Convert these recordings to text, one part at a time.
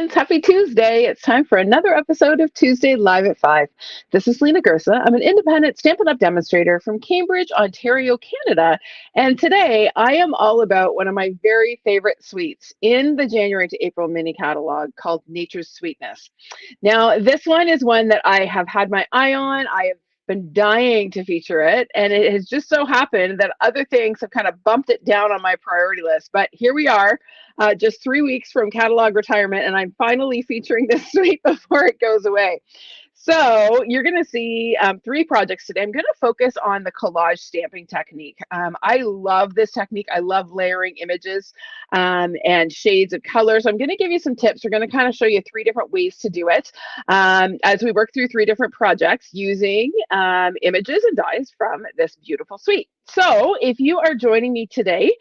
friends. Happy Tuesday. It's time for another episode of Tuesday Live at 5. This is Lena Gersa. I'm an independent Stampin' Up! Demonstrator from Cambridge, Ontario, Canada. And today I am all about one of my very favorite suites in the January to April mini catalog called Nature's Sweetness. Now, this one is one that I have had my eye on. I have been dying to feature it, and it has just so happened that other things have kind of bumped it down on my priority list. But here we are, just 3 weeks from catalog retirement, and I'm finally featuring this suite before it goes away. So you're going to see three projects today. I'm going to focus on the collage stamping technique. I love this technique. I love layering images and shades of color. So I'm going to give you some tips. We're going to kind of show you three different ways to do it as we work through three different projects using images and dies from this beautiful suite. So if you are joining me today,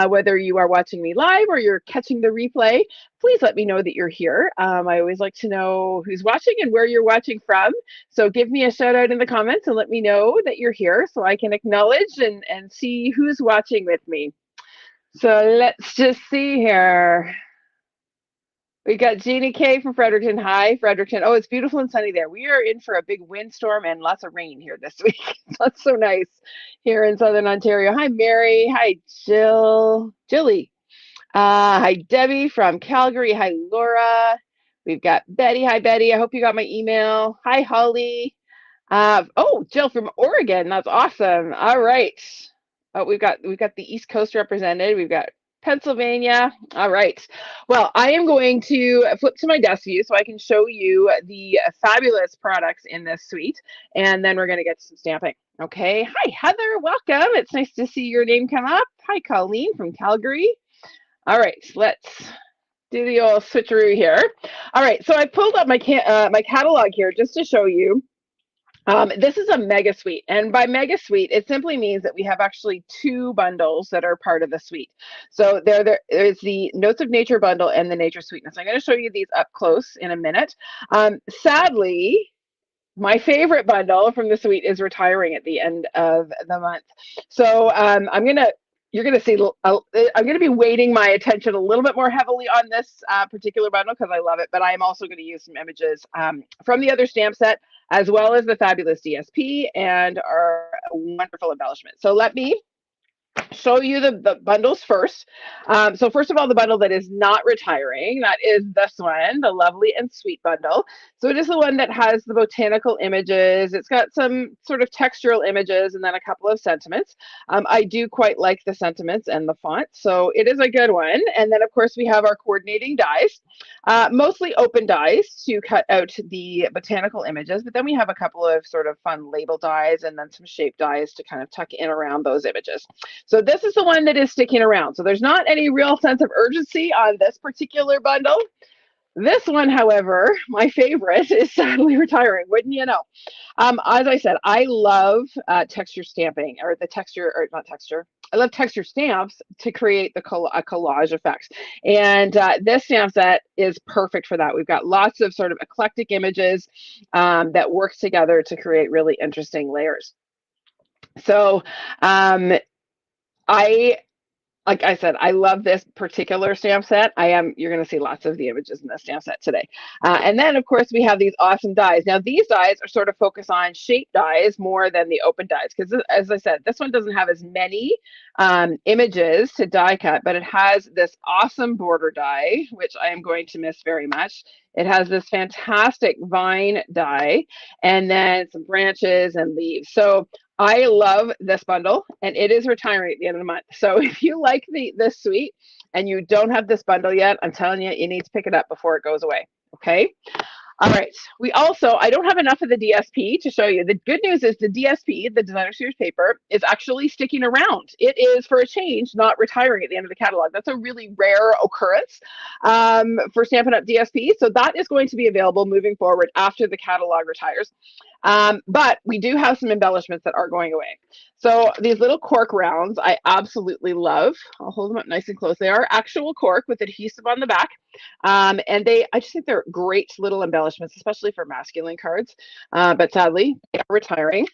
whether you are watching me live or you're catching the replay, please let me know that you're here. I always like to know who's watching and where you're watching from. So give me a shout out in the comments and let me know that you're here so I can acknowledge and see who's watching with me. So let's just see here. We got Jeannie K from Fredericton. Hi, Fredericton. Oh, it's beautiful and sunny there. We are in for a big windstorm and lots of rain here this week. That's so nice here in Southern Ontario. Hi, Mary. Hi, Jilly. Hi, Debbie from Calgary. Hi, Laura. We've got Betty. Hi, Betty. I hope you got my email. Hi, Holly. Oh, Jill from Oregon. That's awesome. All right. Oh, we've got the East Coast represented. We've got Pennsylvania. All right. Well, I am going to flip to my desk view so I can show you the fabulous products in this suite, and then we're going to get to some stamping. Okay. Hi, Heather. Welcome. It's nice to see your name come up. Hi, Colleen from Calgary. All right, let's do the old switcheroo here. All right, so I pulled up my catalog here just to show you. This is a mega suite, and by mega suite, it simply means that we have actually two bundles that are part of the suite. So there's the Notes of Nature bundle and the Nature Sweetness. I'm going to show you these up close in a minute. Sadly, my favorite bundle from the suite is retiring at the end of the month. So you're going to see, I'm going to be weighting my attention a little bit more heavily on this particular bundle because I love it, but I am also going to use some images from the other stamp set, as well as the fabulous DSP and our wonderful embellishment. So let me show you the bundles first. So first of all, the bundle that is not retiring, that is this one, the Lovely and Sweet bundle. So it is the one that has the botanical images. It's got some sort of textural images and then a couple of sentiments. I do quite like the sentiments and the font, so it is a good one. And then of course we have our coordinating dies, mostly open dies to cut out the botanical images, but then we have a couple of sort of fun label dies and then some shape dies to kind of tuck in around those images. So this is the one that is sticking around. So there's not any real sense of urgency on this particular bundle. This one, however, my favorite, is sadly retiring, wouldn't you know? As I said, I love texture stamping, or the texture, or not texture. I love texture stamps to create the collage effects. And this stamp set is perfect for that. We've got lots of sort of eclectic images that work together to create really interesting layers. So like I said, I love this particular stamp set. You're going to see lots of the images in this stamp set today. And then, of course, we have these awesome dies. Now, these dies are sort of focused on shape dies more than the open dies, because as I said, this one doesn't have as many images to die cut, but it has this awesome border die, which I am going to miss very much. It has this fantastic vine die, and then some branches and leaves. So I love this bundle, and it is retiring at the end of the month. So if you like this suite and you don't have this bundle yet, I'm telling you, you need to pick it up before it goes away. Okay. All right. I don't have enough of the DSP to show you. The good news is the DSP, the Designer Series paper, is actually sticking around. It is, for a change, not retiring at the end of the catalog. That's a really rare occurrence for Stampin' Up! DSP. So that is going to be available moving forward after the catalog retires. But we do have some embellishments that are going away. So these little cork rounds, I absolutely love. I'll hold them up nice and close. They are actual cork with adhesive on the back. And I just think they're great little embellishments, especially for masculine cards. But sadly, they are retiring.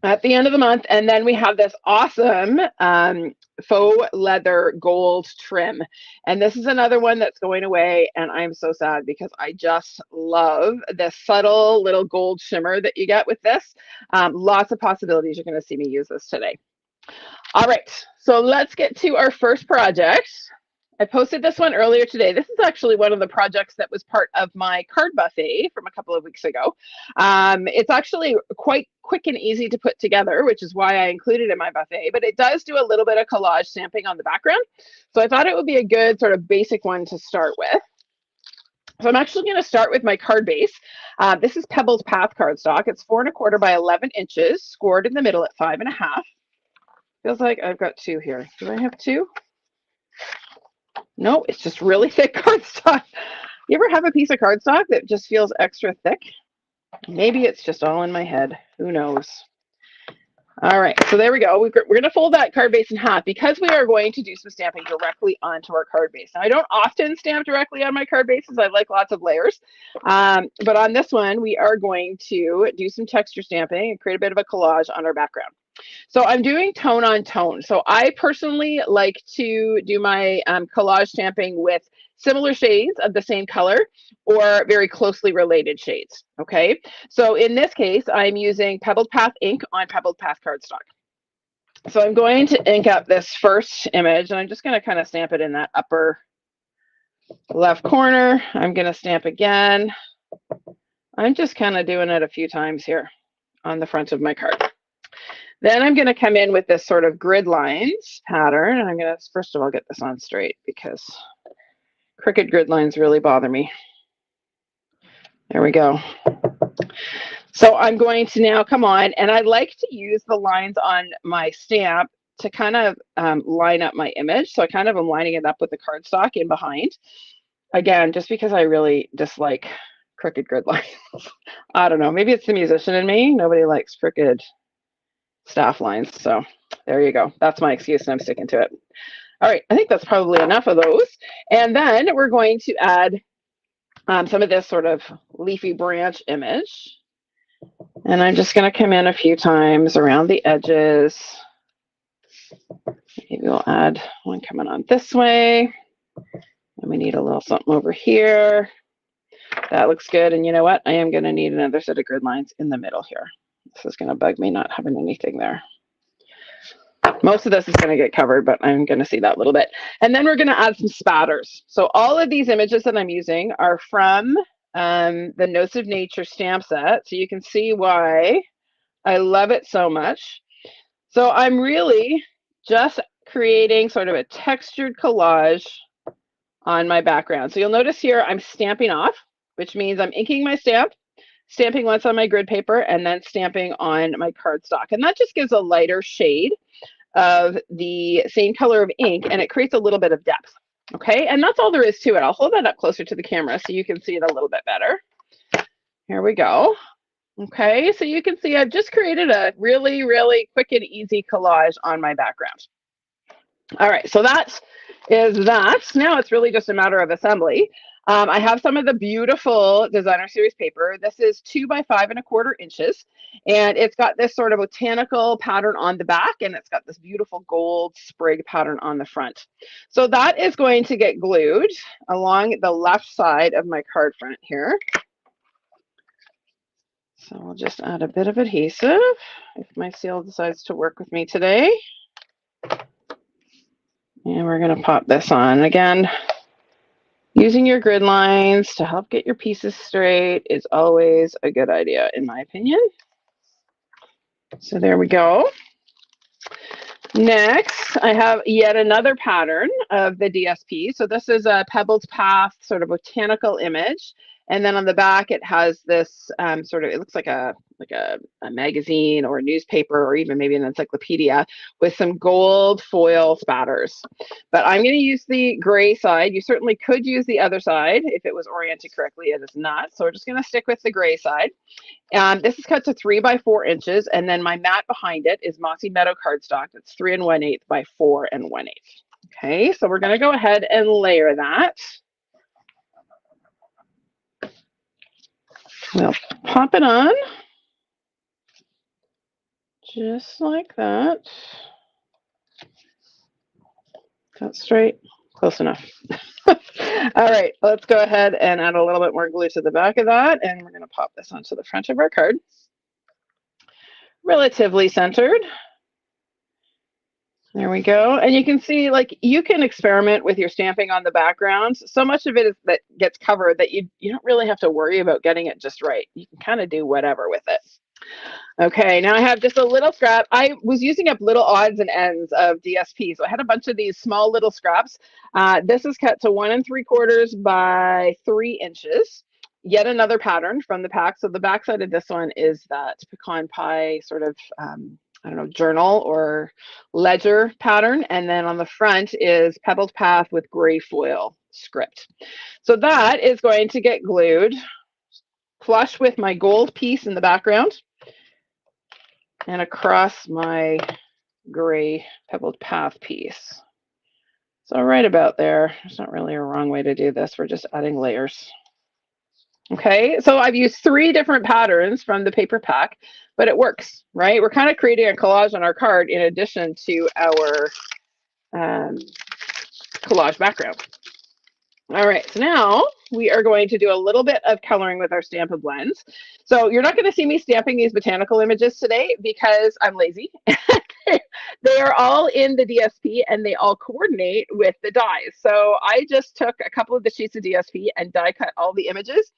at the end of the month. And then we have this awesome faux leather gold trim. And this is another one that's going away. And I'm so sad because I just love the subtle little gold shimmer that you get with this. Lots of possibilities. You're going to see me use this today. All right, so let's get to our first project. I posted this one earlier today. This is actually one of the projects that was part of my card buffet from a couple of weeks ago. It's actually quite quick and easy to put together, which is why I included it in my buffet, but it does do a little bit of collage stamping on the background. So I thought it would be a good sort of basic one to start with. So I'm actually going to start with my card base. This is Pebbled Path cardstock. It's 4 1/4 by 11 inches, scored in the middle at 5 1/2. Feels like I've got 2 here. Do I have 2? No, it's just really thick cardstock. You ever have a piece of cardstock that just feels extra thick? Maybe it's just all in my head. Who knows? All right, so there we go. We're going to fold that card base in half because we are going to do some stamping directly onto our card base. Now, I don't often stamp directly on my card bases. I like lots of layers. But on this one, we are going to do some texture stamping and create a bit of a collage on our background. So I'm doing tone on tone. So I personally like to do my collage stamping with similar shades of the same color or very closely related shades. Okay. So in this case, I'm using Pebbled Path ink on Pebbled Path cardstock. So I'm going to ink up this first image and I'm just going to kind of stamp it in that upper left corner. I'm going to stamp again. I'm just kind of doing it a few times here on the front of my card. Then I'm going to come in with this sort of grid lines pattern. And I'm going to, first of all, get this on straight because crooked grid lines really bother me. There we go. So I'm going to now come on, and I like to use the lines on my stamp to kind of line up my image. So I kind of am lining it up with the cardstock in behind. Again, just because I really dislike crooked grid lines. I don't know. Maybe it's the musician in me. Nobody likes crooked staff lines. So there you go. That's my excuse and I'm sticking to it. All right. I think that's probably enough of those. And then we're going to add some of this sort of leafy branch image. And I'm just going to come in a few times around the edges. Maybe we'll add one coming on this way. And we need a little something over here. That looks good. And you know what? I am going to need another set of grid lines in the middle here. This is going to bug me not having anything there. Most of this is going to get covered, but I'm going to see that a little bit. And then we're going to add some spatters. So all of these images that I'm using are from the Notes of Nature stamp set. So you can see why I love it so much. So I'm really just creating sort of a textured collage on my background. So you'll notice here I'm stamping off, which means I'm inking my stamp, stamping once on my grid paper, and then stamping on my cardstock. And that just gives a lighter shade of the same color of ink, and it creates a little bit of depth. Okay, and that's all there is to it. I'll hold that up closer to the camera so you can see it a little bit better. Here we go. Okay, so you can see I've just created a really, really quick and easy collage on my background. All right, so that is that. Now it's really just a matter of assembly. I have some of the beautiful designer series paper. This is 2 by 5 1/4 inches, and it's got this sort of botanical pattern on the back, and it's got this beautiful gold sprig pattern on the front. So that is going to get glued along the left side of my card front here. So I'll just add a bit of adhesive if my seal decides to work with me today. And we're going to pop this on. Again, using your grid lines to help get your pieces straight is always a good idea, in my opinion. So there we go. Next, I have yet another pattern of the DSP. So this is a Pebbled Path sort of botanical image. And then on the back, it has this sort of, it looks like a magazine or a newspaper or even maybe an encyclopedia with some gold foil spatters. But I'm going to use the gray side. You certainly could use the other side if it was oriented correctly. It is not. So we're just going to stick with the gray side. This is cut to 3 by 4 inches. And then my mat behind it is Mossy Meadow cardstock. That's 3 1/8 by 4 1/8. Okay, so we're going to go ahead and layer that. We'll pop it on Just like that. That's straight. Close enough. All right, let's go ahead and add a little bit more glue to the back of that, and we're going to pop this onto the front of our card. Relatively centered. There we go. And you can see, like, you can experiment with your stamping on the background. So much of it is that gets covered that you don't really have to worry about getting it just right. You can kind of do whatever with it. Okay, now I have just a little scrap. I was using up little odds and ends of DSP. So I had a bunch of these small little scraps. This is cut to 1 3/4 by 3 inches. Yet another pattern from the pack. So the backside of this one is that pecan pie sort of, I don't know, journal or ledger pattern. And then on the front is Pebbled Path with gray foil script. So that is going to get glued flush with my gold piece in the background and across my gray Pebbled Path piece. So right about there. There's not really a wrong way to do this. We're just adding layers. Okay, so I've used 3 different patterns from the paper pack, but it works, right? We're kind of creating a collage on our card in addition to our collage background. All right, so now we are going to do a little bit of coloring with our Stampin' blends. So you're not going to see me stamping these botanical images today because I'm lazy. They are all in the DSP and they all coordinate with the dies. So I just took a couple of the sheets of DSP and die cut all the images.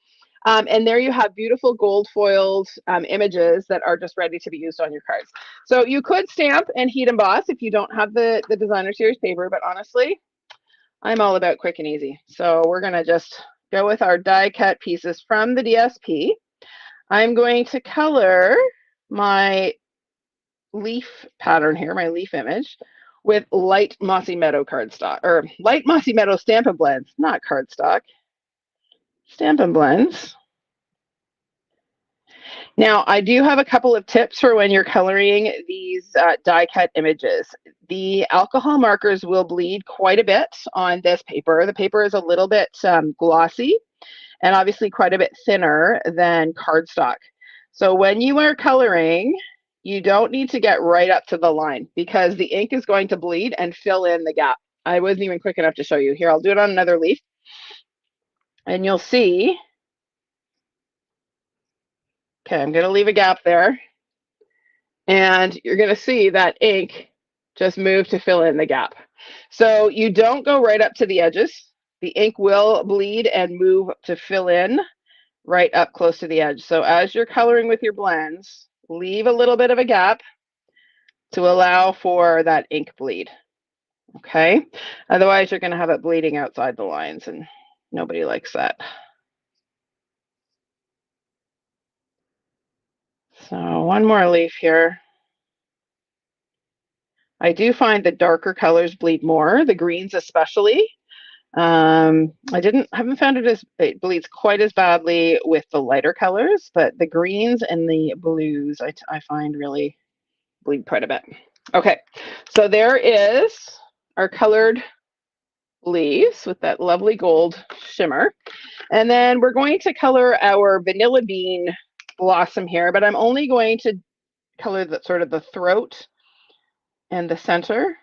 And there you have beautiful gold foiled images that are just ready to be used on your cards. So you could stamp and heat emboss if you don't have the designer series paper, but honestly, I'm all about quick and easy. So we're going to just go with our die cut pieces from the DSP. I'm going to color my leaf pattern here, my leaf image, with light Mossy Meadow cardstock, or light Mossy Meadow Stampin' blends, not cardstock, Stampin' blends. Now, I do have a couple of tips for when you're coloring these die cut images. The alcohol markers will bleed quite a bit on this paper. The paper is a little bit glossy and obviously quite a bit thinner than cardstock. So when you are coloring, you don't need to get right up to the line because the ink is going to bleed and fill in the gap. I wasn't even quick enough to show you. Here, I'll do it on another leaf. And you'll see. Okay, I'm going to leave a gap there. And you're going to see that ink just move to fill in the gap. So you don't go right up to the edges. The ink will bleed and move to fill in right up close to the edge. So as you're coloring with your blends, leave a little bit of a gap to allow for that ink bleed. Okay, otherwise you're going to have it bleeding outside the lines and nobody likes that. So one more leaf here. I do find the darker colors bleed more, the greens especially. I haven't found it bleeds quite as badly with the lighter colors, but the greens and the blues I find really bleed quite a bit. Okay, so there is our colored leaves with that lovely gold shimmer. And then we're going to color our vanilla bean blossom here, but I'm only going to color the sort of the throat and the center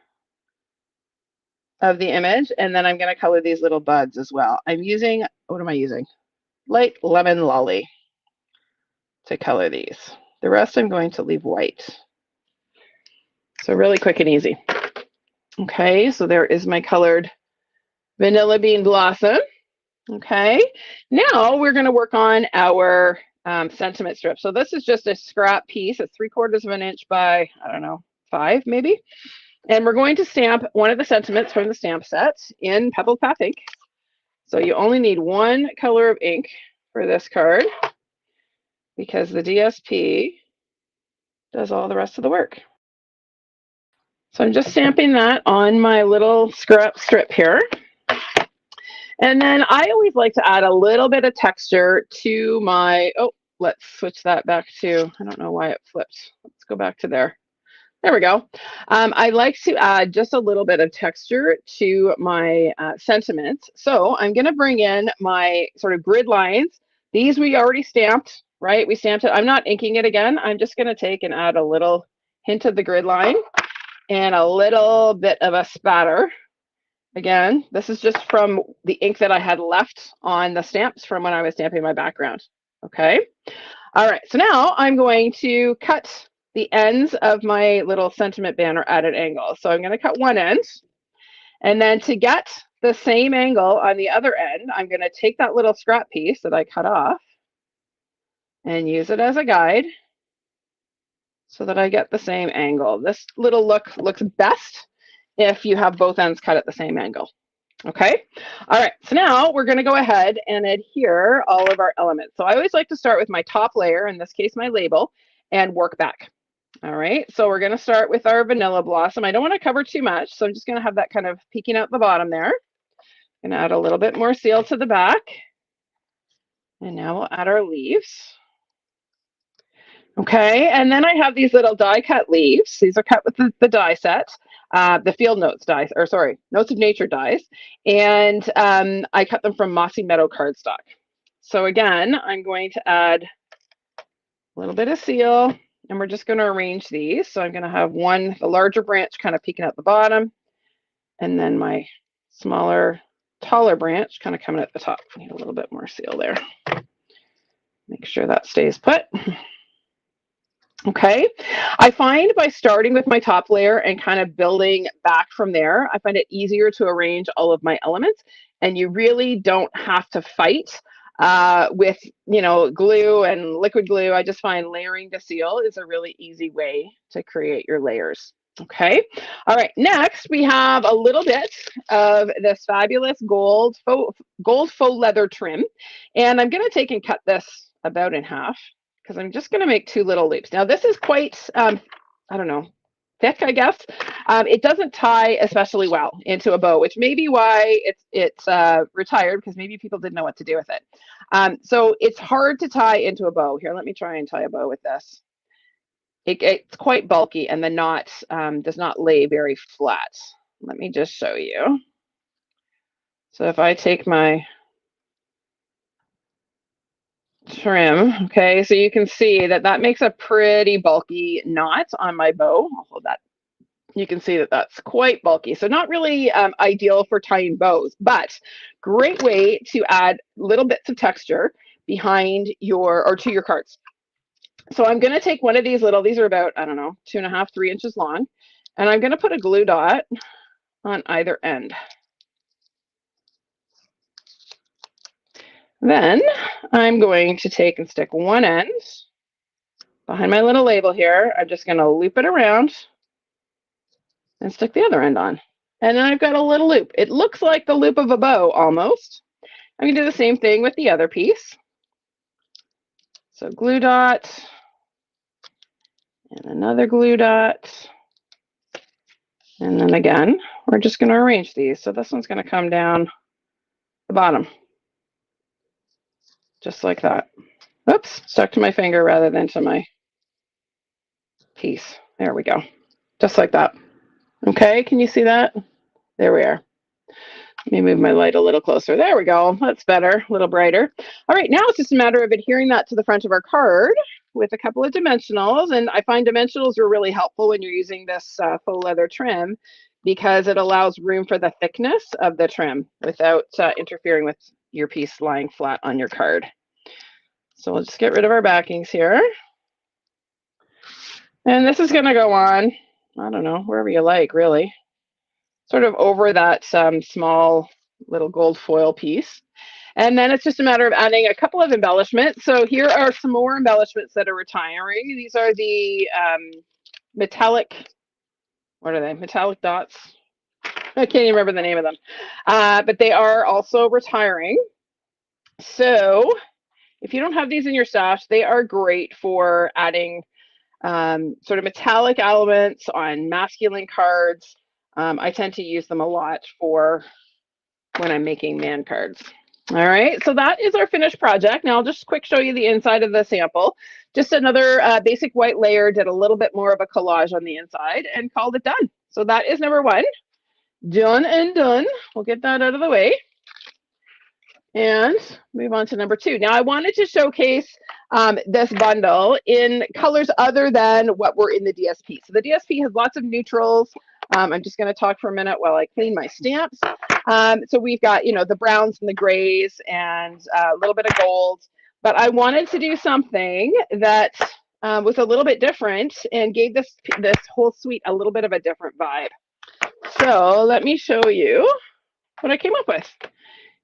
of the image, and then I'm going to color these little buds as well. I'm using, what am I using? Light Lemon Lolly to color these. The rest I'm going to leave white. So really quick and easy. Okay, so there is my colored vanilla bean blossom. Okay, now we're going to work on our sentiment strip. So this is just a scrap piece. It's 3/4 of an inch by, I don't know, 5 maybe. And we're going to stamp one of the sentiments from the stamp set in Pebbled Path ink. So you only need one color of ink for this card because the DSP does all the rest of the work. So I'm just stamping that on my little scrap strip here. And then I always like to add a little bit of texture to my, oh, let's switch that back to, I don't know why it flipped. Let's go back to there. There we go. I like to add just a little bit of texture to my sentiments. So I'm going to bring in my sort of grid lines. These we already stamped, right? We stamped it. I'm not inking it again. I'm just going to take and add a little hint of the grid line and a little bit of a spatter. Again, this is just from the ink that I had left on the stamps from when I was stamping my background. Okay. All right. So now I'm going to cut the ends of my little sentiment banner at an angle. So I'm going to cut one end. And then to get the same angle on the other end, I'm going to take that little scrap piece that I cut off and use it as a guide so that I get the same angle. This little look looks best if you have both ends cut at the same angle. Okay. All right. So now we're going to go ahead and adhere all of our elements. So I always like to start with my top layer, in this case, my label, and work back. All right. So we're going to start with our vanilla blossom. I don't want to cover too much, so I'm just going to have that kind of peeking out the bottom there. I'm going to add a little bit more seal to the back. And now we'll add our leaves. Okay. And then I have these little die cut leaves. These are cut with the die set. The Field Notes dies, or sorry, Notes of Nature dies, and I cut them from Mossy Meadow cardstock. So again, I'm going to add a little bit of seal, and we're just going to arrange these. So I'm going to have the larger branch kind of peeking at the bottom, and then my smaller, taller branch kind of coming at the top. I need a little bit more seal there. Make sure that stays put. Okay, I find by starting with my top layer and kind of building back from there, I find it easier to arrange all of my elements, and you really don't have to fight with, glue and liquid glue. I just find layering the seal is a really easy way to create your layers. Okay, all right, next we have a little bit of this fabulous gold faux leather trim, and I'm going to take and cut this about in half, because I'm just going to make two little loops. Now this is quite, I don't know, thick, I guess. It doesn't tie especially well into a bow, which may be why it's retired, because maybe people didn't know what to do with it. So it's hard to tie into a bow. Here, let me try and tie a bow with this. It's quite bulky, and the knot does not lay very flat. Let me just show you. So if I take my trim, okay, so you can see that makes a pretty bulky knot on my bow. I'll hold that. You can see that that's quite bulky, so not really ideal for tying bows, but great way to add little bits of texture behind to your cards. So I'm going to take one of these these are about, I don't know, 2.5, 3 inches long, and I'm going to put a glue dot on either end. Then I'm going to take and stick one end behind my little label here. I'm just going to loop it around and stick the other end on. And then I've got a little loop. It looks like the loop of a bow almost. I'm going to do the same thing with the other piece. So glue dot and another glue dot. And then again, we're just going to arrange these. So this one's going to come down the bottom, just like that. Oops, stuck to my finger rather than to my piece. There we go. Just like that. Okay, can you see that? There we are. Let me move my light a little closer. There we go. That's better, a little brighter. All right, now it's just a matter of adhering that to the front of our card with a couple of dimensionals. And I find dimensionals are really helpful when you're using this faux leather trim, because it allows room for the thickness of the trim without interfering with your piece lying flat on your card. So we'll just get rid of our backings here. And this is going to go on, I don't know, wherever you like, really. Sort of over that small little gold foil piece. And then it's just a matter of adding a couple of embellishments. So here are some more embellishments that are retiring. These are the metallic, what are they? Metallic dots. I can't even remember the name of them. But they are also retiring. So if you don't have these in your stash, they are great for adding sort of metallic elements on masculine cards. I tend to use them a lot for when I'm making man cards. All right, so that is our finished project. Now I'll just quick show you the inside of the sample. Just another basic white layer, did a little bit more of a collage on the inside and called it done. So that is number one. Done and done. We'll get that out of the way and move on to number two. Now I wanted to showcase this bundle in colors other than what were in the DSP. So the DSP has lots of neutrals. I'm just going to talk for a minute while I clean my stamps. So we've got, you know, the browns and the grays and a little bit of gold. But I wanted to do something that was a little bit different and gave this whole suite a little bit of a different vibe. So let me show you what I came up with.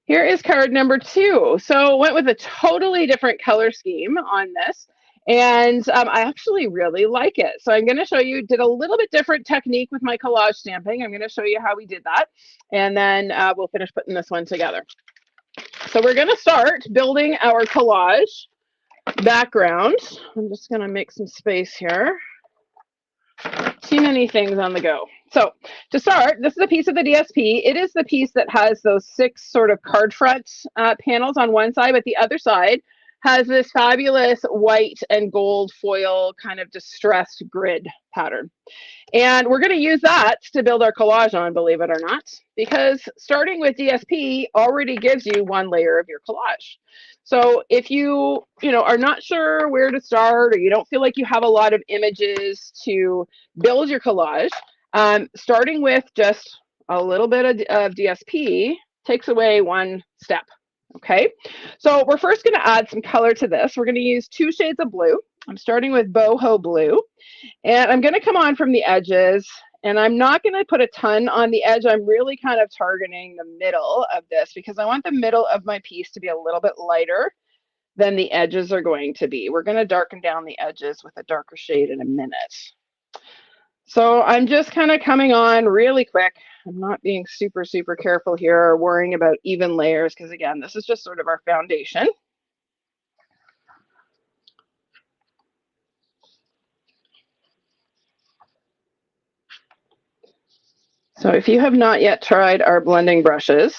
Here is card number 2. So went with a totally different color scheme on this. And I actually really like it. So I'm going to show you, did a little bit different technique with my collage stamping. I'm going to show you how we did that. And then we'll finish putting this one together. So we're going to start building our collage background. I'm just going to make some space here. Too many things on the go. So to start, this is a piece of the DSP. It is the piece that has those 6 sort of card front panels on one side, but the other side has this fabulous white and gold foil kind of distressed grid pattern. And we're going to use that to build our collage on, believe it or not, because starting with DSP already gives you one layer of your collage. So if you are not sure where to start, or you don't feel like you have a lot of images to build your collage, starting with just a little bit of DSP takes away one step. Okay, so we're first going to add some color to this. We're going to use 2 shades of blue. I'm starting with boho blue, and I'm going to come on from the edges, and I'm not going to put a ton on the edge. I'm really kind of targeting the middle of this because I want the middle of my piece to be a little bit lighter than the edges are going to be. We're going to darken down the edges with a darker shade in a minute. So I'm just kind of coming on really quick. I'm not being super, super careful here or worrying about even layers because, again, this is just sort of our foundation. So if you have not yet tried our blending brushes,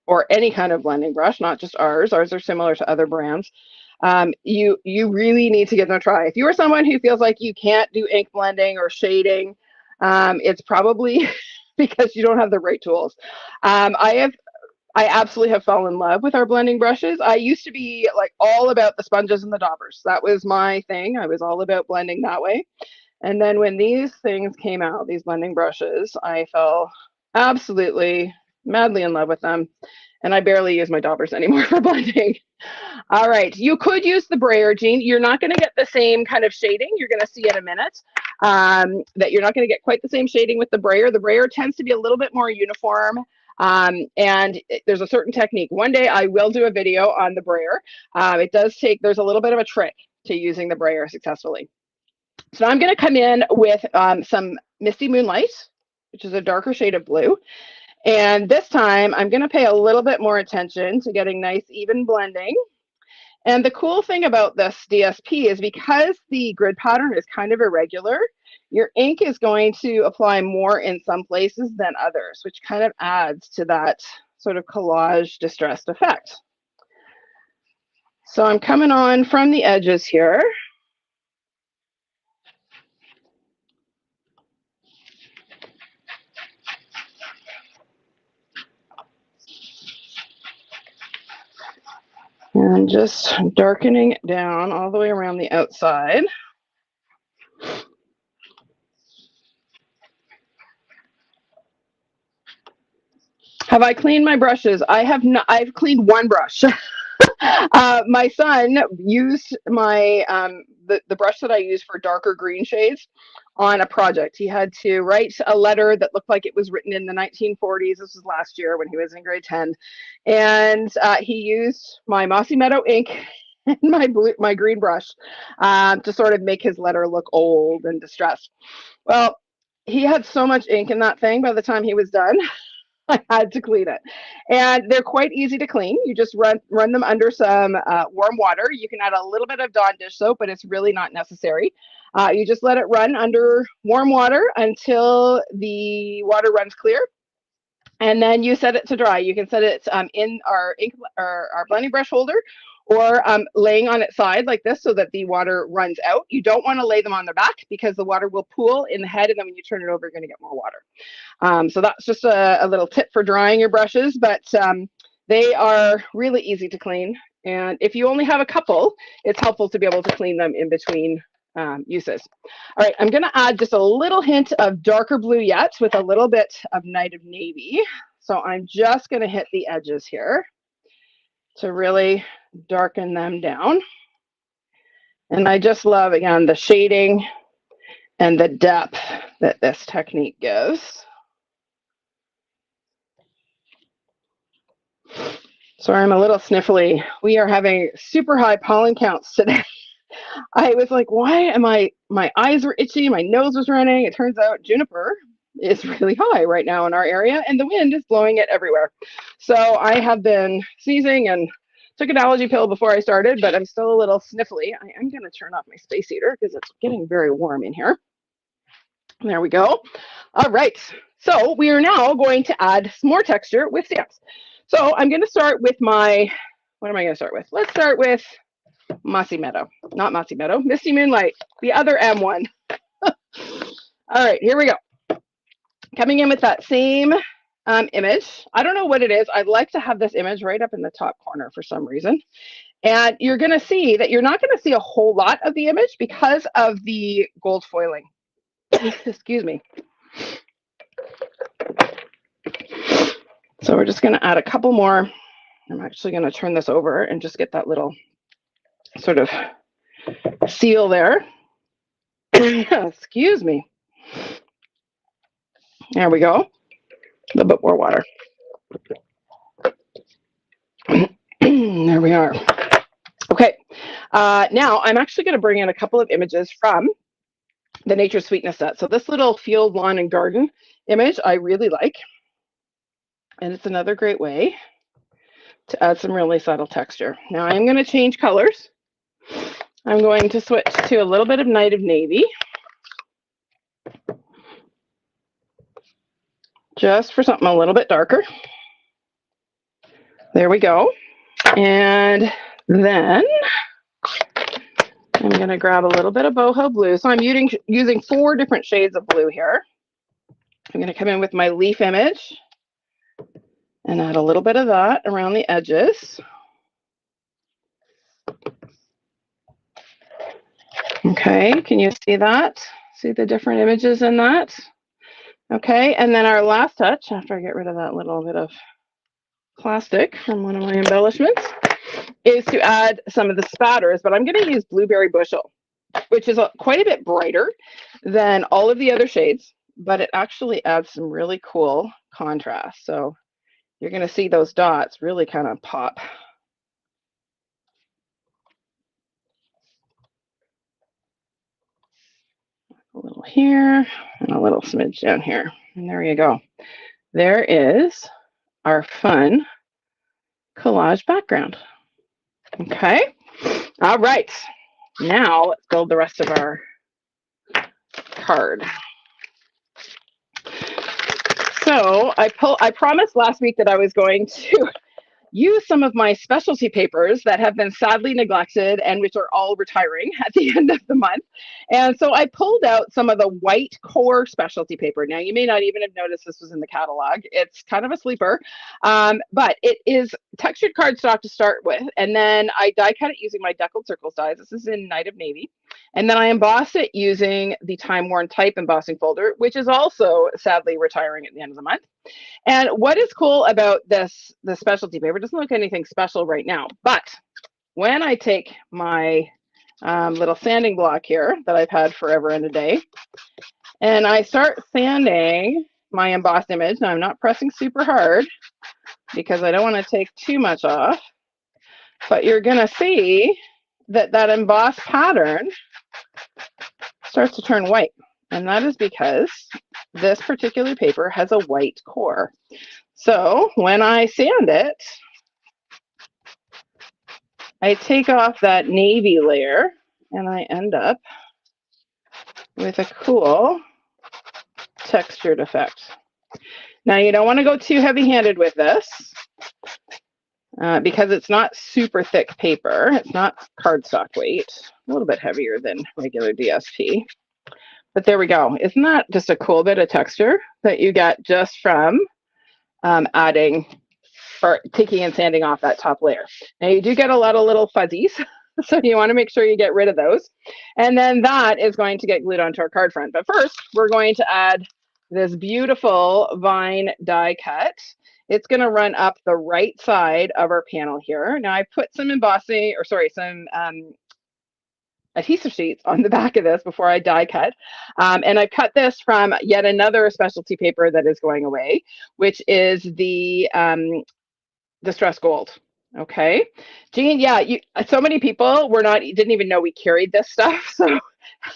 or any kind of blending brush, not just ours are similar to other brands, you really need to give them a try. If you are someone who feels like you can't do ink blending or shading, it's probably because you don't have the right tools. I absolutely have fallen in love with our blending brushes. I used to be like all about the sponges and the daubers. That was my thing. I was all about blending that way. And then when these things came out, these blending brushes, I fell absolutely madly in love with them. And I barely use my daubers anymore for blending. All right, you could use the brayer, Jean. You're not going to get the same kind of shading. You're going to see in a minute that you're not going to get quite the same shading with the brayer. The brayer tends to be a little bit more uniform. And there's a certain technique. One day I will do a video on the brayer. It does take, there's a little bit of a trick to using the brayer successfully. So I'm going to come in with some Misty Moonlight, which is a darker shade of blue. And this time I'm going to pay a little bit more attention to getting nice even blending. And the cool thing about this DSP is because the grid pattern is kind of irregular, your ink is going to apply more in some places than others, which kind of adds to that sort of collage distressed effect. So I'm coming on from the edges here. And just darkening it down all the way around the outside. Have I cleaned my brushes? I have not. I've cleaned one brush. My son used my the brush that I use for darker green shades on a project. He had to write a letter that looked like it was written in the 1940s. This was last year when he was in grade 10, and he used my Mossy Meadow ink and my green brush to sort of make his letter look old and distressed. Well, he had so much ink in that thing by the time he was done. I had to clean it, and they're quite easy to clean. You just run them under some warm water. You can add a little bit of Dawn dish soap, but it's really not necessary. You just let it run under warm water until the water runs clear, and then you set it to dry. You can set it in our ink or our blending brush holder, or laying on its side like this so that the water runs out. You don't want to lay them on their back because the water will pool in the head, and then when you turn it over, you're going to get more water. So that's just a little tip for drying your brushes, but they are really easy to clean. And if you only have a couple, it's helpful to be able to clean them in between uses. All right, I'm going to add just a little hint of darker blue yet with a little bit of Night of Navy. So I'm just going to hit the edges here to really darken them down. And I just love, again, the shading and the depth that this technique gives. Sorry, I'm a little sniffly. We are having super high pollen counts today. I was like, why am my eyes were itchy, my nose was running. It turns out juniper is really high right now in our area, and the wind is blowing it everywhere. So I have been sneezing and took an allergy pill before I started, but I'm still a little sniffly. I am going to turn off my space heater because it's getting very warm in here. There we go. All right. So we are now going to add some more texture with stamps. So I'm going to start with my, what am I going to start with? Let's start with Mossy Meadow. Not Mossy Meadow, Misty Moonlight, the other M1. All right, here we go. Coming in with that same image. I don't know what it is. I'd like to have this image right up in the top corner for some reason. And you're going to see that you're not going to see a whole lot of the image because of the gold foiling. Excuse me. So we're just going to add a couple more. I'm actually going to turn this over and just get that little sort of seal there. Excuse me. There we go. A little bit more water. There we are. Okay. Now I'm actually going to bring in a couple of images from the Nature Sweetness set. So this little field, lawn, and garden image I really like. And it's another great way to add some really subtle texture. Now I'm going to change colors. I'm going to switch to a little bit of Night of Navy. Just for something a little bit darker. There we go. And then I'm going to grab a little bit of boho blue. So I'm using 4 different shades of blue here. I'm going to come in with my leaf image and add a little bit of that around the edges. Okay, can you see that? See the different images in that? Okay, and then our last touch, after I get rid of that little bit of plastic from one of my embellishments, is to add some of the spatters, but I'm going to use Blueberry Bushel, which is quite a bit brighter than all of the other shades, but it actually adds some really cool contrast. So you're going to see those dots really kind of pop. A little here and a little smidge down here. And there you go. There is our fun collage background. Okay. All right. Now let's build the rest of our card. So I promised last week that I was going to use some of my specialty papers that have been sadly neglected and which are all retiring at the end of the month. And so I pulled out some of the white core specialty paper. Now, you may not even have noticed this was in the catalog. It's kind of a sleeper, but it is textured cardstock to start with. And then I die cut it using my Deckled Circles dies. This is in Night of Navy. And then I embossed it using the Time Worn Type embossing folder, which is also sadly retiring at the end of the month. And what is cool about the specialty paper, it doesn't look anything special right now, but when I take my little sanding block here that I've had forever and a day, and I start sanding my embossed image, now I'm not pressing super hard because I don't want to take too much off, but you're going to see that that embossed pattern starts to turn white. And that is because this particular paper has a white core. So when I sand it, I take off that navy layer and I end up with a cool textured effect. Now you don't want to go too heavy-handed with this because it's not super thick paper. It's not cardstock weight, a little bit heavier than regular DSP. But there we go. Isn't that just a cool bit of texture that you get just from adding or taking and sanding off that top layer. Now you do get a lot of little fuzzies, so you want to make sure you get rid of those. And then that is going to get glued onto our card front. But first, we're going to add this beautiful vine die cut. It's going to run up the right side of our panel here. Now I put some embossing, or sorry, some adhesive sheets on the back of this before I die cut. And I cut this from yet another specialty paper that is going away, which is the Distress Gold. Okay, Jean, yeah, so many people didn't even know we carried this stuff, so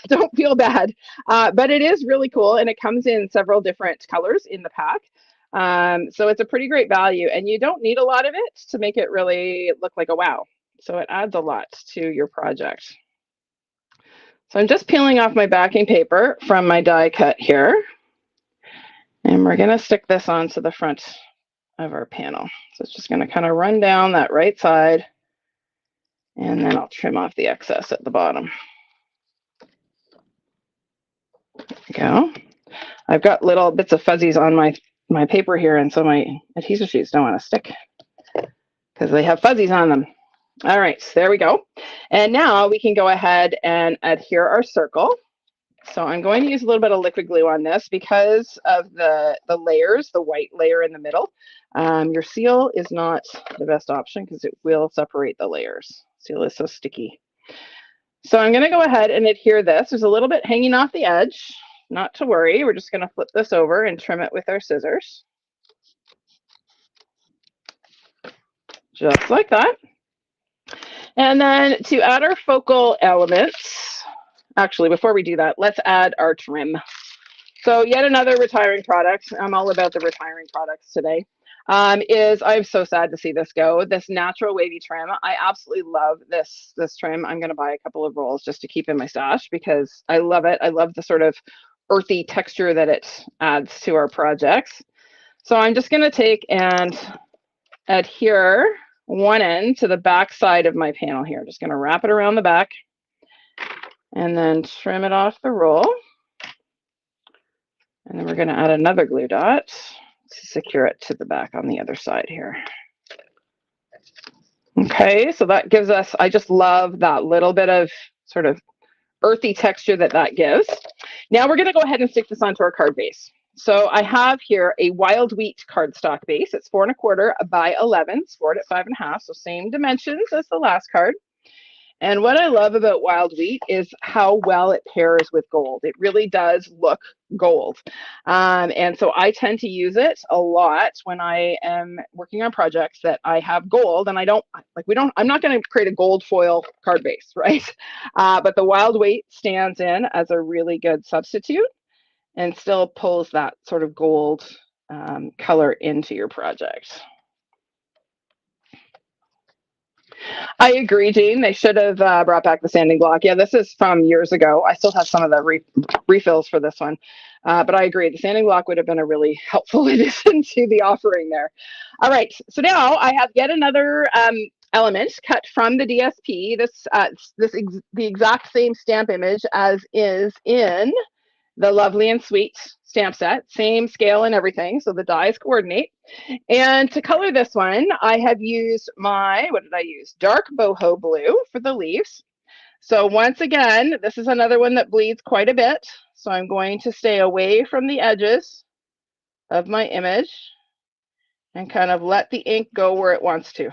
don't feel bad. But it is really cool, and it comes in several different colors in the pack. So it's a pretty great value, and you don't need a lot of it to make it really look like a wow. So it adds a lot to your project. So I'm just peeling off my backing paper from my die cut here, and we're going to stick this onto the front of our panel. So it's just going to kind of run down that right side, and then I'll trim off the excess at the bottom. There we go. I've got little bits of fuzzies on my paper here, and so my adhesive sheets don't want to stick because they have fuzzies on them. All right, so there we go. And now we can go ahead and adhere our circle. So I'm going to use a little bit of liquid glue on this because of the layers, the white layer in the middle. Your seal is not the best option because it will separate the layers. Seal is so sticky. So I'm going to go ahead and adhere this. There's a little bit hanging off the edge. Not to worry. We're just going to flip this over and trim it with our scissors. Just like that. And then to add our focal elements, actually, before we do that, let's add our trim. So yet another retiring product. I'm all about the retiring products today. I'm so sad to see this go. This natural wavy trim. I absolutely love this trim. I'm going to buy a couple of rolls just to keep in my stash because I love it. I love the sort of earthy texture that it adds to our projects. So I'm just going to take and adhere one end to the back side of my panel here. Just going to wrap it around the back and then trim it off the roll. And then we're going to add another glue dot to secure it to the back on the other side here. Okay, so that gives us, I just love that little bit of sort of earthy texture that gives. Now we're going to go ahead and stick this onto our card base. So I have here a wild wheat cardstock base. It's 4 1/4 by 11, scored at 5 1/2, so same dimensions as the last card. And what I love about wild wheat is how well it pairs with gold. It really does look gold. And so I tend to use it a lot when I am working on projects that I have gold, and I'm not going to create a gold foil card base, right? But the wild wheat stands in as a really good substitute and still pulls that sort of gold color into your project. I agree, Jean. They should have brought back the sanding block. Yeah, this is from years ago. I still have some of the refills for this one. But I agree, the sanding block would have been a really helpful addition to the offering there. All right, so now I have yet another element cut from the DSP. The exact same stamp image as is in the Lovely and Sweet stamp set, same scale and everything, so the dies coordinate. And to color this one, I have used what did I use? Dark boho blue for the leaves. So once again, this is another one that bleeds quite a bit. So I'm going to stay away from the edges of my image and kind of let the ink go where it wants to.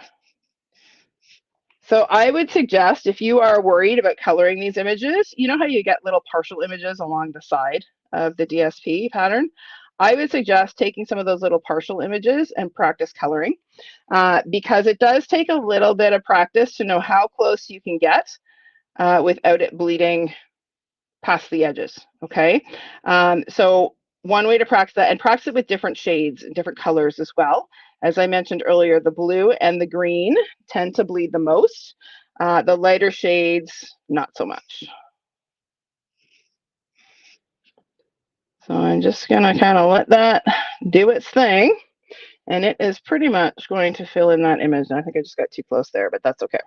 So I would suggest if you are worried about coloring these images, you know how you get little partial images along the side of the DSP pattern? I would suggest taking some of those little partial images and practice coloring because it does take a little bit of practice to know how close you can get without it bleeding past the edges, okay? So one way to practice that, and practice it with different shades and different colors as well. As I mentioned earlier, the blue and the green tend to bleed the most. The lighter shades, not so much. So I'm just gonna kind of let that do its thing. And it is pretty much going to fill in that image. And I think I just got too close there, but that's okay.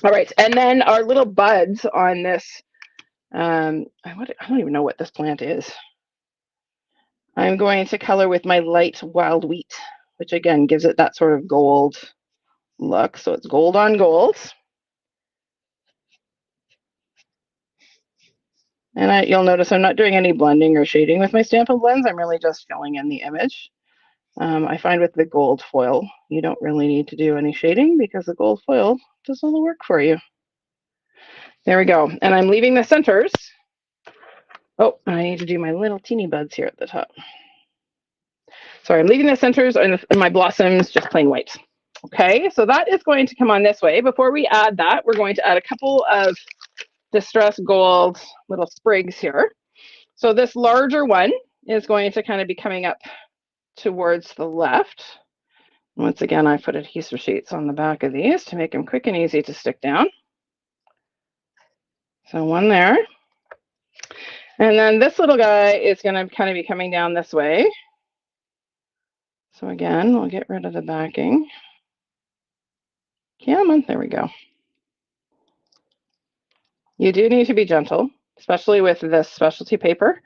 All right, and then our little buds on this, I don't even know what this plant is. I'm going to color with my light wild wheat which again gives it that sort of gold look. So it's gold on gold. And you'll notice I'm not doing any blending or shading with my Stampin' Blends. I'm really just filling in the image. I find with the gold foil, you don't really need to do any shading because the gold foil does all the work for you. There we go. And I'm leaving the centers. Oh, I need to do my little teeny buds here at the top. Sorry, I'm leaving the centers and my blossoms just plain white. Okay, so that is going to come on this way. Before we add that, we're going to add a couple of distressed gold little sprigs here. So this larger one is going to kind of be coming up towards the left. Once again, I put adhesive sheets on the back of these to make them quick and easy to stick down. So one there. And then this little guy is going to kind of be coming down this way. So again, we'll get rid of the backing. Come on, there we go. You do need to be gentle, especially with this specialty paper,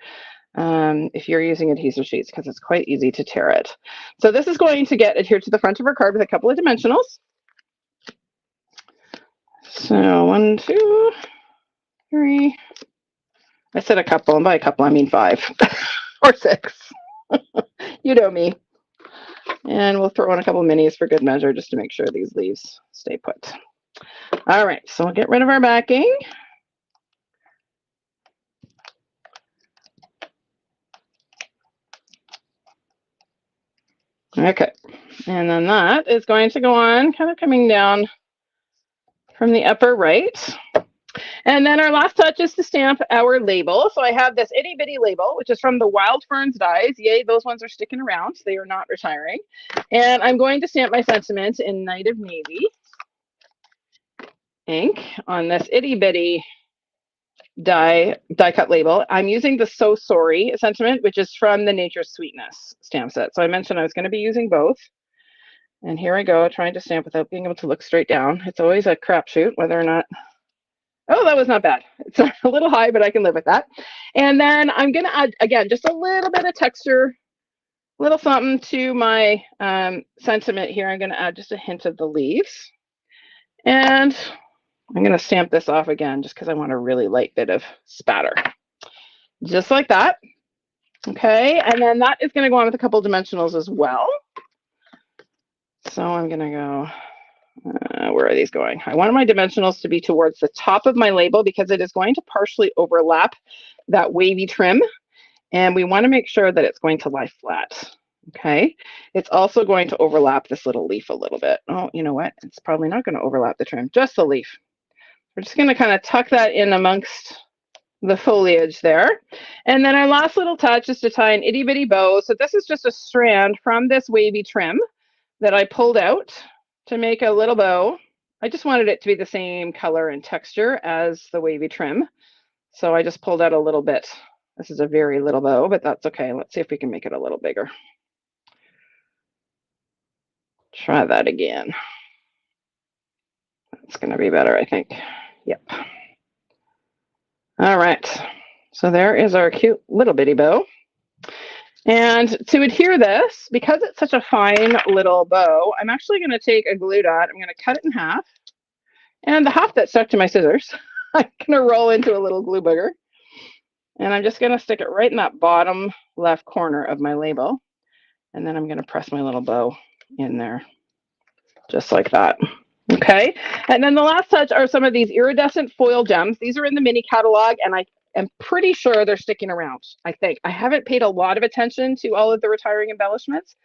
if you're using adhesive sheets, because it's quite easy to tear it. So this is going to get adhered to the front of our card with a couple of dimensionals. So 1, 2, 3. I said a couple, and by a couple I mean 5 or 6. You know me. And we'll throw in a couple minis for good measure just to make sure these leaves stay put. All right, so we'll get rid of our backing. Okay, and then that is going to go on, kind of coming down from the upper right. And then our last touch is to stamp our label. So I have this itty bitty label, which is from the Wild Ferns dies. Yay, those ones are sticking around. They are not retiring. And I'm going to stamp my sentiment in Night of Navy ink on this itty bitty die cut label. I'm using the So Sorry sentiment, which is from the Nature's Sweetness stamp set. So I mentioned I was going to be using both. And here I go, trying to stamp without being able to look straight down. It's always a crapshoot whether or not. Oh, that was not bad. It's a little high, but I can live with that. And then I'm going to add, again, just a little bit of texture, a little something to my sentiment here. I'm going to add just a hint of the leaves. And I'm going to stamp this off again just because I want a really light bit of spatter. Just like that. Okay, and then that is going to go on with a couple dimensionals as well. So I'm going to go, where are these going? I want my dimensionals to be towards the top of my label because it is going to partially overlap that wavy trim. And we want to make sure that it's going to lie flat. Okay, it's also going to overlap this little leaf a little bit. Oh, you know what? It's probably not going to overlap the trim, just the leaf. We're just going to kind of tuck that in amongst the foliage there. And then our last little touch is to tie an itty bitty bow. So this is just a strand from this wavy trim that I pulled out to make a little bow. I just wanted it to be the same color and texture as the wavy trim. So I just pulled out a little bit. This is a very little bow, but that's okay. Let's see if we can make it a little bigger. Try that again. That's going to be better, I think. Yep. All right. So there is our cute little bitty bow. And to adhere this, because it's such a fine little bow, I'm actually going to take a glue dot. I'm going to cut it in half. And the half that stuck to my scissors, I'm going to roll into a little glue booger. And I'm just going to stick it right in that bottom left corner of my label. And then I'm going to press my little bow in there, just like that. Okay. And then the last touch are some of these iridescent foil gems. These are in the mini catalog, and I am pretty sure they're sticking around, I think. I haven't paid a lot of attention to all of the retiring embellishments,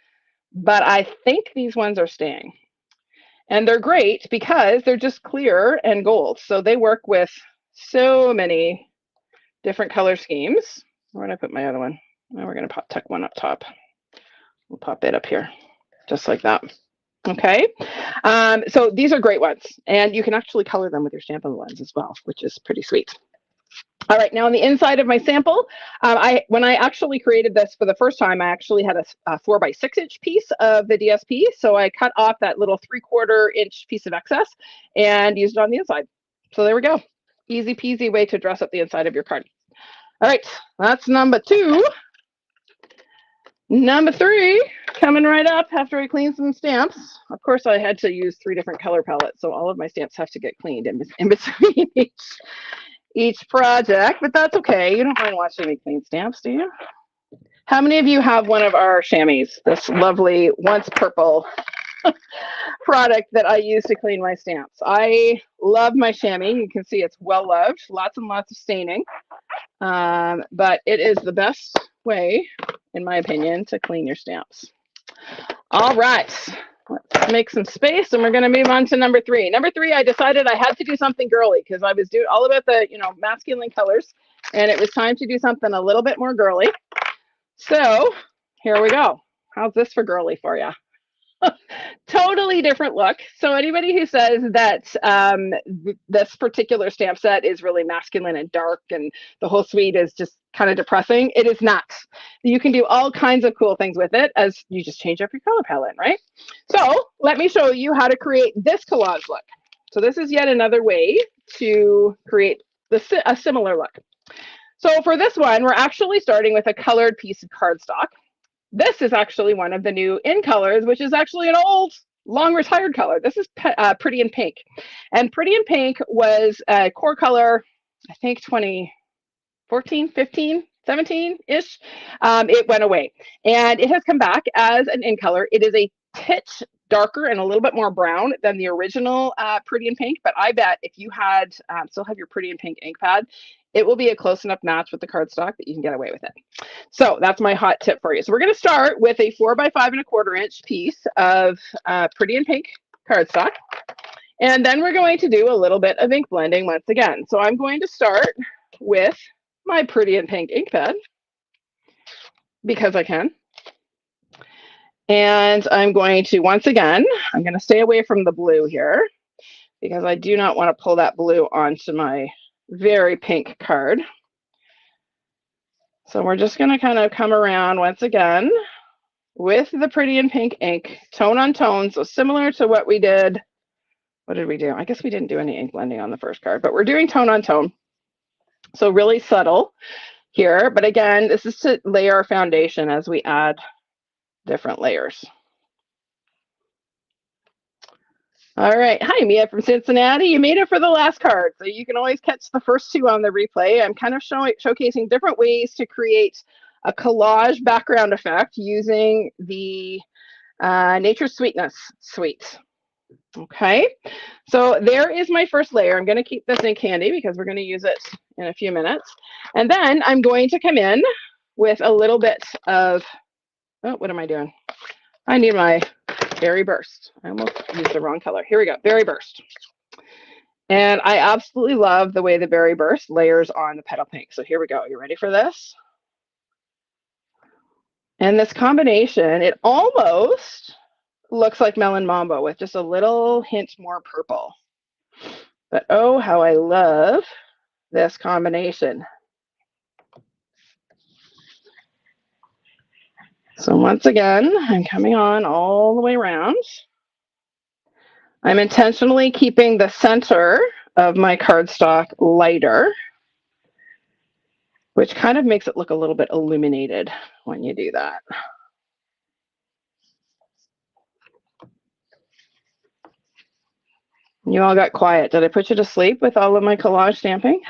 but I think these ones are staying. And they're great because they're just clear and gold. So they work with so many different color schemes. Where did I put my other one? Now we're going to tuck one up top. We'll pop it up here, just like that. Okay, so these are great ones, and you can actually color them with your Stampin' Blends as well, which is pretty sweet. All right, now on the inside of my sample, when I actually created this for the first time, I actually had a 4x6 inch piece of the DSP, so I cut off that little 3/4 inch piece of excess and used it on the inside. So there we go. Easy peasy way to dress up the inside of your card. All right, that's number 2. Number 3, coming right up after I clean some stamps. Of course, I had to use 3 different color palettes, so all of my stamps have to get cleaned in between each project, but that's okay. You don't mind watching me clean stamps, do you? How many of you have one of our chamois, this lovely once purple product that I use to clean my stamps? I love my chamois. You can see it's well loved, lots and lots of staining, but it is the best way, in my opinion, to clean your stamps. All right, let's make some space, and we're going to move on to number 3. Number 3, I decided I had to do something girly because I was doing all about the, masculine colors, and it was time to do something a little bit more girly. So here we go. How's this for girly for you? Totally different look. So anybody who says that this particular stamp set is really masculine and dark and the whole suite is just kind of depressing, it is not. You can do all kinds of cool things with it as you just change up your color palette, right? So let me show you how to create this collage look. So this is yet another way to create a similar look. So for this one, we're actually starting with a colored piece of cardstock. This is actually one of the new in colors, which is actually an old, long retired color. This is Pretty in Pink. And Pretty in Pink was a core color, I think 2014, 15, 17-ish. It went away. And it has come back as an in color. It is a titch darker and a little bit more brown than the original Pretty in Pink. But I bet if you had still have your Pretty in Pink ink pad, it will be a close enough match with the cardstock that you can get away with it. So that's my hot tip for you. So we're going to start with a 4 by 5¼ inch piece of Pretty in Pink cardstock. And then we're going to do a little bit of ink blending once again. So I'm going to start with my Pretty in Pink ink pad because I can. And I'm going to, once again, I'm going to stay away from the blue here because I do not want to pull that blue onto my very pink card. So we're just going to kind of come around once again with the Pretty in Pink ink, tone on tone. So similar to what we did. What did we do? I guess we didn't do any ink blending on the first card, but we're doing tone on tone. So really subtle here. But again, this is to lay our foundation as we add different layers. All right. Hi, Mia from Cincinnati. You made it for the last card. So you can always catch the first 2 on the replay. I'm kind of showcasing different ways to create a collage background effect using the Nature Sweetness suite. Okay. So there is my first layer. I'm going to keep this ink handy because we're going to use it in a few minutes. And then I'm going to come in with a little bit of, oh, what am I doing? I need my Berry Burst. I almost used the wrong color. Here we go, Berry Burst. And I absolutely love the way the Berry Burst layers on the petal pink. So here we go. You ready for this? And this combination, it almost looks like Melon Mambo with just a little hint more purple. But oh, how I love this combination. So once again, I'm coming on all the way around. I'm intentionally keeping the center of my cardstock lighter, which kind of makes it look a little bit illuminated when you do that. You all got quiet. Did I put you to sleep with all of my collage stamping?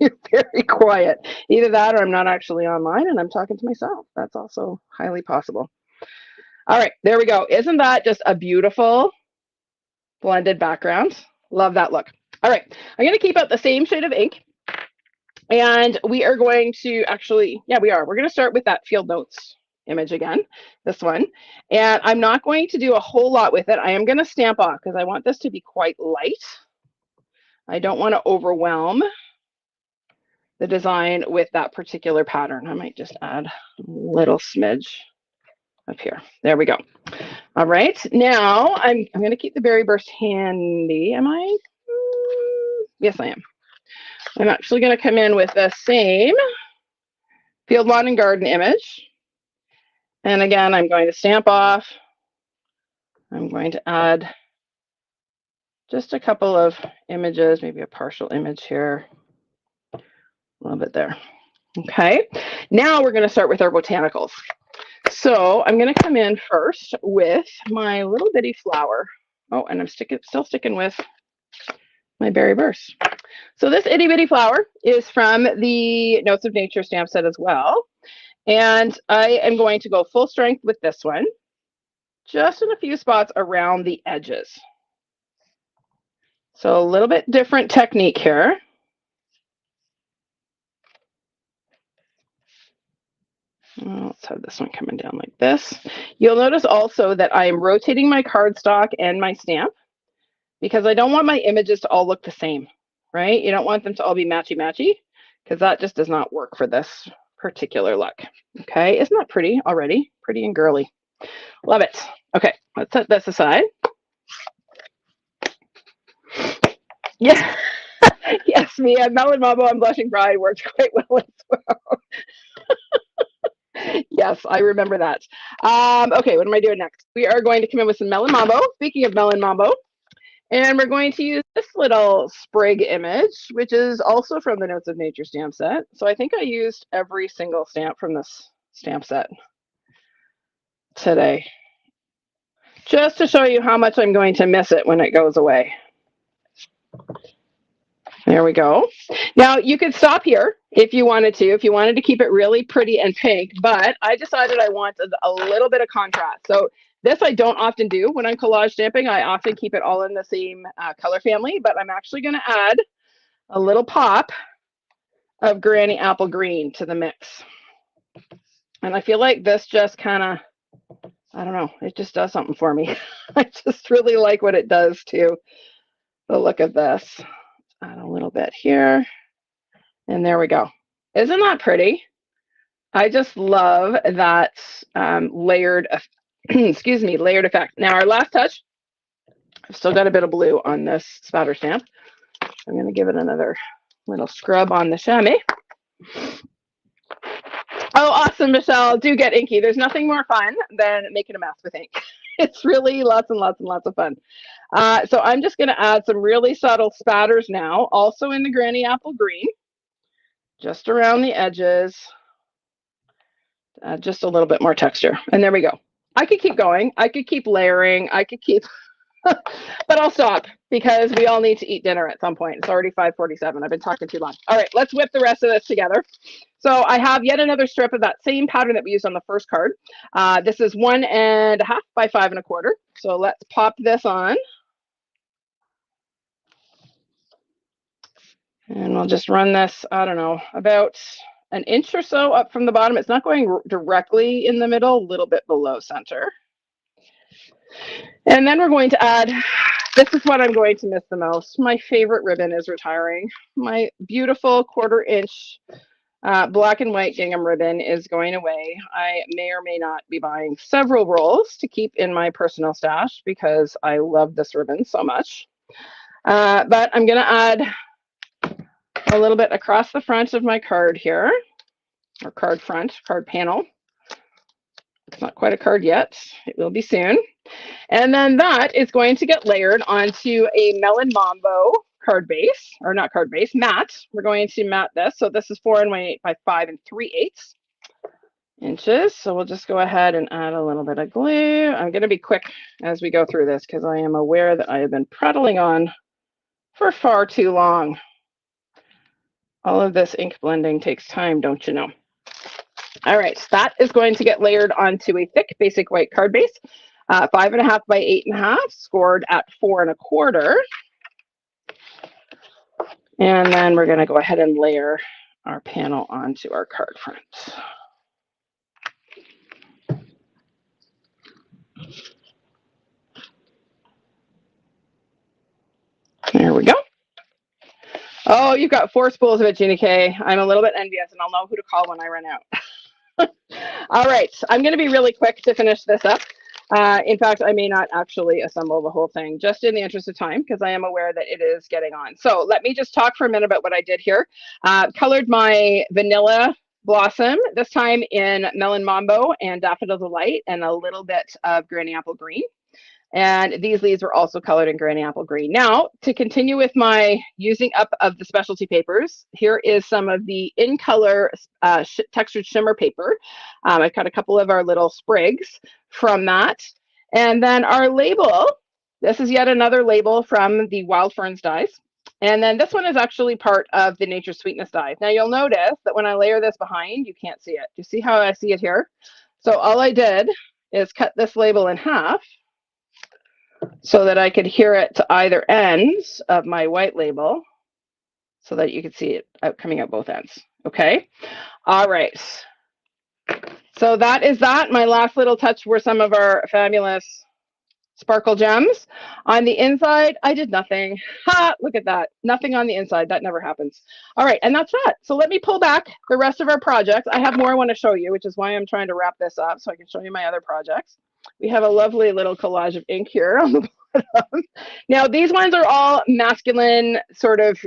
You're very quiet. Either that or I'm not actually online and I'm talking to myself. That's also highly possible. All right, there we go. Isn't that just a beautiful blended background? Love that look. All right, I'm going to keep out the same shade of ink. And we are going to actually, yeah, we are. We're going to start with that Field Notes image again, this one. And I'm not going to do a whole lot with it. I am going to stamp off because I want this to be quite light. I don't want to overwhelm the design with that particular pattern. I might just add a little smidge up here. There we go. All right, now I'm going to keep the Berry Burst handy. Am I? Yes, I am. I'm actually going to come in with the same Field, Lawn, and Garden image. And again, I'm going to stamp off. I'm going to add just a couple of images, maybe a partial image here. A little bit there. Okay, now we're going to start with our botanicals. So I'm going to come in first with my little bitty flower. Oh, and I'm still sticking with my berry burst. So this itty bitty flower is from the Notes of Nature stamp set as well. And I am going to go full strength with this one, just in a few spots around the edges. So a little bit different technique here. Let's have this one coming down like this. You'll notice also that I am rotating my cardstock and my stamp because I don't want my images to all look the same, right? You don't want them to all be matchy-matchy because that just does not work for this particular look. Okay, isn't that pretty already? Pretty and girly. Love it. Okay, let's set this aside. Yeah. Yes, Mia, Melon Mambo and Blushing Bride worked quite well as well. Yes, I remember that. Okay, what am I doing next? We are going to come in with some Melon Mambo. Speaking of Melon Mambo, and we're going to use this little sprig image, which is also from the Notes of Nature stamp set. So I think I used every single stamp from this stamp set today, just to show you how much I'm going to miss it when it goes away. There we go. Now you could stop here if you wanted to keep it really pretty and pink, but I decided I wanted a little bit of contrast. So this I don't often do when I'm collage stamping. I often keep it all in the same color family, but I'm actually going to add a little pop of Granny Apple Green to the mix. And I feel like this just kind of, I don't know, it just does something for me. I just really like what it does to the look of this. Add a little bit here, and there we go. Isn't that pretty? I just love that layered, excuse me, layered effect. Now our last touch, I've still got a bit of blue on this spatter stamp. I'm going to give it another little scrub on the chamois. Oh, awesome, Michelle. Do get inky. There's nothing more fun than making a mess with ink. It's really lots and lots and lots of fun. So I'm just going to add some really subtle spatters now, also in the Granny Apple Green, just around the edges, just a little bit more texture. And there we go. I could keep going. I could keep layering. I could keep, but I'll stop because we all need to eat dinner at some point. It's already 5:47. I've been talking too long. All right, let's whip the rest of this together. So I have yet another strip of that same pattern that we used on the first card. This is 1.5 by 5 1/4. So let's pop this on. And we'll just run this, I don't know, about an inch or so up from the bottom. It's not going directly in the middle, a little bit below center. And then we're going to add, this is what I'm going to miss the most. My favorite ribbon is retiring. My beautiful 1/4 inch black and white gingham ribbon is going away. I may or may not be buying several rolls to keep in my personal stash because I love this ribbon so much. But I'm going to add a little bit across the front of my card here, or card front, card panel. It's not quite a card yet. It will be soon. And then that is going to get layered onto a Melon Mambo card base, or not card base, mat. We're going to mat this. So this is 4 1/8 by 5 3/8 inches. So we'll just go ahead and add a little bit of glue. I'm going to be quick as we go through this because I am aware that I have been prattling on for far too long. All of this ink blending takes time, don't you know? All right, that is going to get layered onto a thick basic white card base, 5 1/2 by 8 1/2, scored at 4 1/4. And then we're going to go ahead and layer our panel onto our card front. There we go. Oh, you've got 4 spools of it, Gina K. I'm a little bit envious, and I'll know who to call when I run out. All right, I'm going to be really quick to finish this up. In fact, I may not actually assemble the whole thing, just in the interest of time, because I am aware that it is getting on. So let me just talk for a minute about what I did here. Colored my vanilla blossom, this time in Melon Mambo and Daffodil Delight, and a little bit of Granny Apple Green. And these leaves were also colored in granny apple green. Now, to continue with my using up of the specialty papers, here is some of the in color textured shimmer paper. I've cut a couple of our little sprigs from that. And then our label, this is yet another label from the Wild Ferns dies. And then this one is actually part of the Nature Sweetness die. Now you'll notice that when I layer this behind, you can't see it. You see how I see it here? So all I did is cut this label in half so that I could adhere it to either ends of my white label so that you could see it coming out both ends. Okay. All right. So that is that. My last little touch were some of our fabulous sparkle gems. On the inside, I did nothing. Ha, look at that. Nothing on the inside. That never happens. All right, and that's that. So let me pull back the rest of our projects. I have more I want to show you, which is why I'm trying to wrap this up so I can show you my other projects. We have a lovely little collage of ink here on the bottom. Now, these ones are all masculine, sort of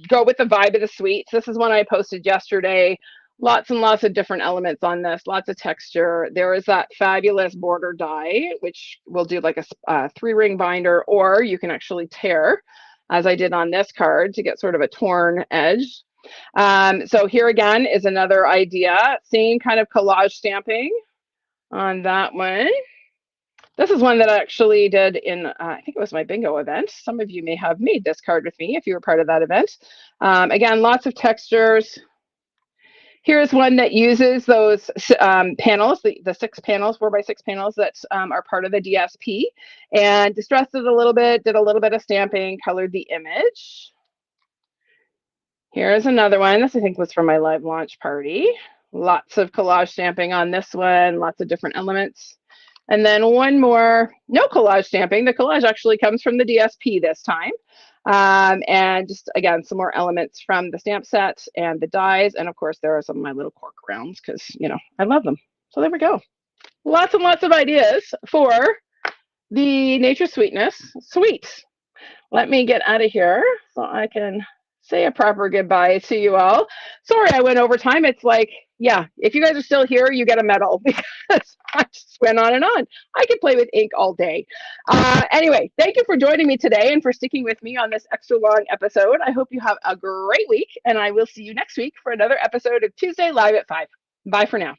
go with the vibe of the sweets. This is one I posted yesterday. Lots and lots of different elements on this, lots of texture. There is that fabulous border die, which will do like a 3-ring binder, or you can actually tear, as I did on this card, to get sort of a torn edge. So here again is another idea, same kind of collage stamping on that one. This is one that I actually did in, I think it was my bingo event. Some of you may have made this card with me if you were part of that event. Again, lots of textures. Here's one that uses those panels, the 6 panels, 4x6 panels that are part of the DSP, and distressed it a little bit, did a little bit of stamping, colored the image. Here's another one. This, I think, was from my live launch party. Lots of collage stamping on this one, lots of different elements. And then one more, no collage stamping. The collage actually comes from the DSP this time. And just, again, some more elements from the stamp set and the dies. And of course, there are some of my little cork rounds because, you know, I love them. So there we go. Lots and lots of ideas for the Nature Sweetness Sweets. Let me get out of here so I can say a proper goodbye to you all. Sorry I went over time. It's like, yeah, if you guys are still here, you get a medal because I just went on and on. I could play with ink all day. Anyway, thank you for joining me today and for sticking with me on this extra long episode. I hope you have a great week, and I will see you next week for another episode of Tuesday Live at 5. Bye for now.